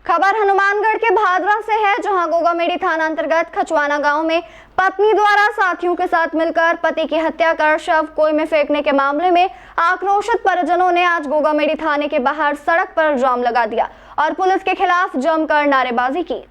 खबर हनुमानगढ़ के भादरा से है, जहां गोगामेड़ी थाना अंतर्गत खचवाना गांव में पत्नी द्वारा साथियों के साथ मिलकर पति की हत्या कर शव कुएं में फेंकने के मामले में आक्रोशित परिजनों ने आज गोगामेड़ी थाने के बाहर सड़क पर जाम लगा दिया और पुलिस के खिलाफ जमकर नारेबाजी की।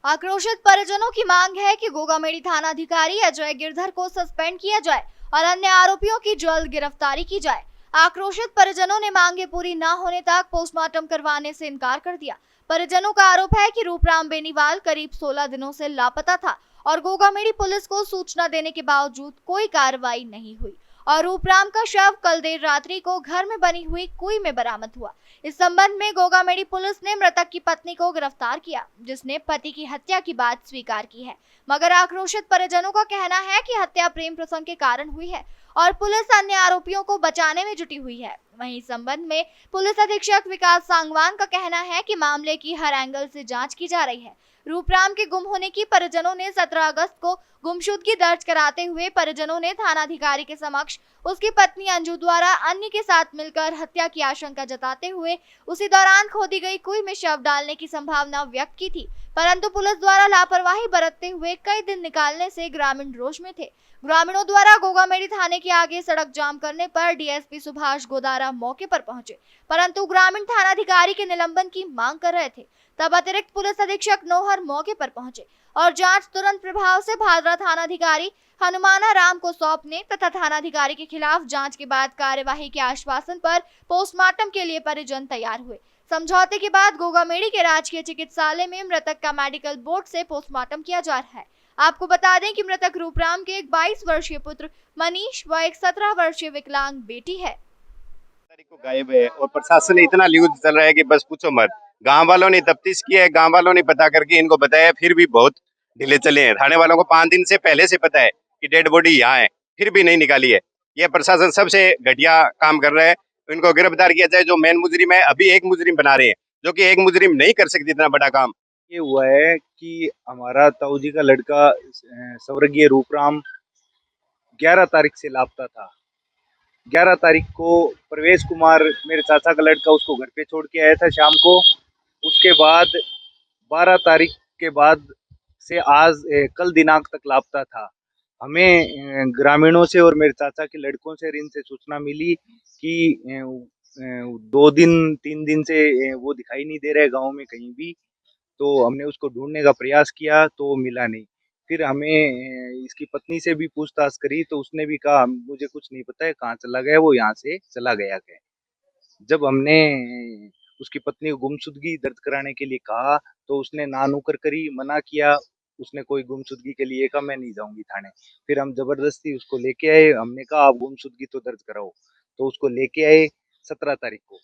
आक्रोशित परिजनों की मांग है कि गोगामेड़ी थाना अधिकारी अजय गिरधर को सस्पेंड किया जाए और अन्य आरोपियों की जल्द गिरफ्तारी की जाए। आक्रोशित परिजनों ने मांगे पूरी न होने तक पोस्टमार्टम करवाने से इनकार कर दिया। परिजनों का आरोप है कि रूपराम बेनीवाल करीब 16 दिनों से लापता था और गोगामेड़ी पुलिस को सूचना देने के बावजूद कोई कार्रवाई नहीं हुई और रूपराम का शव कल देर रात्रि को घर में बनी हुई कुएं में बरामद हुआ। इस संबंध में गोगामेड़ी पुलिस ने मृतक की पत्नी को गिरफ्तार किया, जिसने पति की हत्या की बात स्वीकार की है, मगर आक्रोशित परिजनों का कहना है कि हत्या प्रेम प्रसंग के कारण हुई है और पुलिस अन्य आरोपियों को बचाने में जुटी हुई है। वहीं इस संबंध में पुलिस अधीक्षक विकास सांगवान का कहना है कि मामले की हर एंगल से जांच की जा रही है। रूपराम के गुम होने की परिजनों ने 17 अगस्त को गुमशुदगी दर्ज कराते हुए परिजनों ने थानाधिकारी के समक्ष उसकी पत्नी अंजू द्वारा अन्य के साथ मिलकर हत्या की आशंका जताते हुए उसी दौरान खोदी गई कुएं में शव डालने की संभावना व्यक्त की थी, परंतु पुलिस द्वारा लापरवाही बरतते हुए कई दिन निकालने से ग्रामीण रोष में थे। ग्रामीणों द्वारा गोगामेड़ी थाने के आगे सड़क जाम करने पर डीएसपी सुभाष गोदारा मौके पर पहुंचे, परंतु ग्रामीण थानाधिकारी के निलंबन की मांग कर रहे थे। तब अतिरिक्त पुलिस अधीक्षक नौहर मौके पर पहुंचे और जांच तुरंत प्रभाव से भादरा थानाधिकारी हनुमाना राम को सौंपने तथा थानाधिकारी के खिलाफ जांच के बाद कार्यवाही के आश्वासन पर पोस्टमार्टम के लिए परिजन तैयार हुए। समझौते के बाद गोगामेड़ी के राजकीय चिकित्सालय में मृतक का मेडिकल बोर्ड से पोस्टमार्टम किया जा रहा है। आपको बता दें कि मृतक रूपराम के एक 22 वर्षीय पुत्र मनीष व एक 17 वर्षीय विकलांग बेटी है। को गायब है और प्रशासन इतना ल्यूज चल रहा है कि बस पूछो मत। गांव वालों ने तफ्तीश की है, गांव वालों ने पता करके इनको बताया, फिर भी बहुत ढीले चले हैं। थाने वालों को 5 दिन से पहले से पता है कि डेड बॉडी यहाँ है, फिर भी नहीं निकाली है। ये प्रशासन सबसे घटिया काम कर रहा है। इनको गिरफ्तार किया जाए। जो मेन मुजरिम है, अभी एक मुजरिम बना रहे हैं, जो कि एक मुजरिम नहीं कर सकती इतना बड़ा काम। ये हुआ है कि हमारा ताऊ जी का लड़का स्वर्गीय रूपराम 11 तारीख से लापता था। 11 तारीख को प्रवेश कुमार मेरे चाचा का लड़का उसको घर पे छोड़ के आया था शाम को। उसके बाद 12 तारीख के बाद से आज कल दिनांक तक लापता था। हमें ग्रामीणों से और मेरे चाचा के लड़कों से इनसे सूचना मिली कि 2 दिन 3 दिन से वो दिखाई नहीं दे रहे गांव में कहीं भी। तो हमने उसको ढूंढने का प्रयास किया तो मिला नहीं। फिर हमें इसकी पत्नी से भी पूछताछ करी तो उसने भी कहा मुझे कुछ नहीं पता है कहाँ चला गया, वो यहाँ से चला गया है। जब हमने उसकी पत्नी को गुमशुदगी दर्ज कराने के लिए कहा तो उसने ना नुकर करी, मना किया। उसने कोई गुमशुदगी के लिए कहा मैं नहीं जाऊंगी थाने। फिर हम जबरदस्ती उसको लेके आए। हमने कहा आप गुमशुदगी तो दर्ज कराओ, तो उसको लेके आए 17 तारीख को।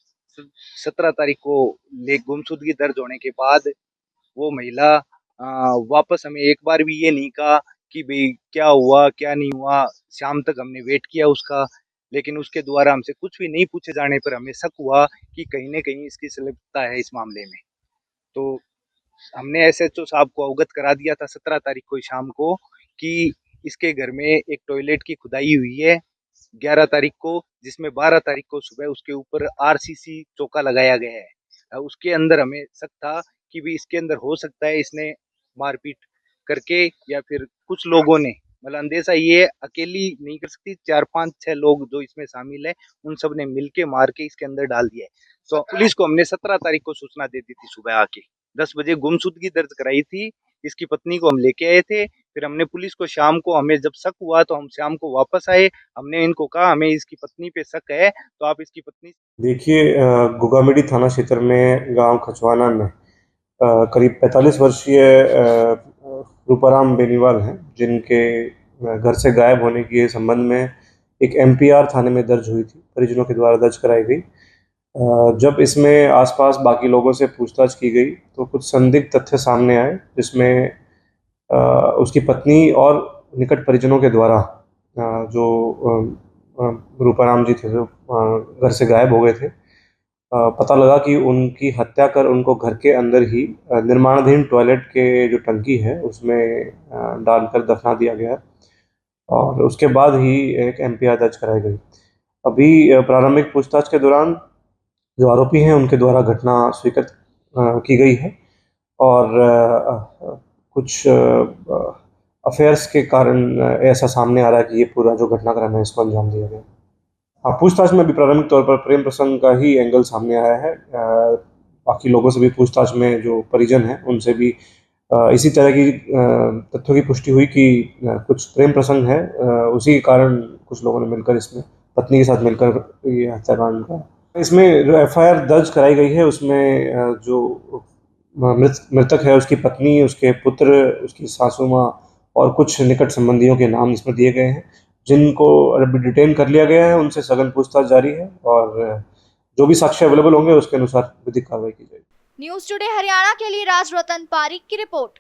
17 तारीख को गुमशुदगी दर्ज होने के बाद वो महिला वापस हमें एक बार भी ये नहीं कहा कि भाई क्या हुआ क्या नहीं हुआ। शाम तक हमने वेट किया उसका, लेकिन उसके द्वारा हमसे कुछ भी नहीं पूछे जाने पर हमें शक हुआ कि कहीं न कहीं इसकी संलिप्तता है इस मामले में। तो हमने एसएचओ साहब को अवगत करा दिया था 17 तारीख को शाम को कि इसके घर में एक टॉयलेट की खुदाई हुई है 11 तारीख को, जिसमें 12 तारीख को सुबह उसके ऊपर आरसीसी चौका लगाया गया है। उसके अंदर हमें शक था कि भी इसके अंदर हो सकता है इसने मारपीट करके या फिर कुछ लोगों ने, मतलब अंदेशा ये अकेली नहीं कर सकती, 4 5 6 लोग जो इसमें शामिल है उन सब ने मिलके मार के इसके अंदर डाल दिया है। तो पुलिस को हमने 17 तारीख को सूचना दे दी थी सुबह आके 10 बजे गुमशुदगी दर्ज कराई थी। इसकी पत्नी को हम लेके आए थे। फिर हमने पुलिस को शाम को, हमें जब शक हुआ तो हम शाम को वापस आए। हमने इनको कहा हमें इसकी पत्नी पे शक है तो आप इसकी पत्नी। देखिए, गोगामेड़ी थाना क्षेत्र में गांव खचवाना में करीब 45 वर्षीय रूपाराम बेनीवाल हैं, जिनके घर से गायब होने के संबंध में एक एमपीआर थाने में दर्ज हुई थी, परिजनों के द्वारा दर्ज कराई गई। जब इसमें आसपास बाकी लोगों से पूछताछ की गई तो कुछ संदिग्ध तथ्य सामने आए, जिसमें उसकी पत्नी और निकट परिजनों के द्वारा जो रूपाराम जी थे जो घर से गायब हो गए थे, पता लगा कि उनकी हत्या कर उनको घर के अंदर ही निर्माणाधीन टॉयलेट के जो टंकी है उसमें डालकर दफना दिया गया और उसके बाद ही एक एमपीआर दर्ज कराई गई। अभी प्रारंभिक पूछताछ के दौरान जो आरोपी हैं उनके द्वारा घटना स्वीकृत की गई है और कुछ अफेयर्स के कारण ऐसा सामने आ रहा है कि ये पूरा जो घटनाक्रम है इसको अंजाम दिया गया। हाँ, पूछताछ में भी प्रारंभिक तौर पर प्रेम प्रसंग का ही एंगल सामने आया है। बाकी लोगों से भी पूछताछ में जो परिजन हैं उनसे भी इसी तरह की तथ्यों की पुष्टि हुई कि कुछ प्रेम प्रसंग है, उसी के कारण कुछ लोगों ने मिलकर इसमें पत्नी के साथ मिलकर ये हत्याकांड का इसमें जो एफआईआर दर्ज कराई गई है उसमें जो मृतक है उसकी पत्नी, उसके पुत्र, उसकी सासू माँ और कुछ निकट संबंधियों के नाम इसमें दिए गए हैं, जिनको अभी डिटेन कर लिया गया है। उनसे सघन पूछताछ जारी है और जो भी साक्ष्य अवेलेबल होंगे उसके अनुसार विधिक कार्रवाई की जाएगी। न्यूज टुडे हरियाणा के लिए राज रतन पारीक की रिपोर्ट।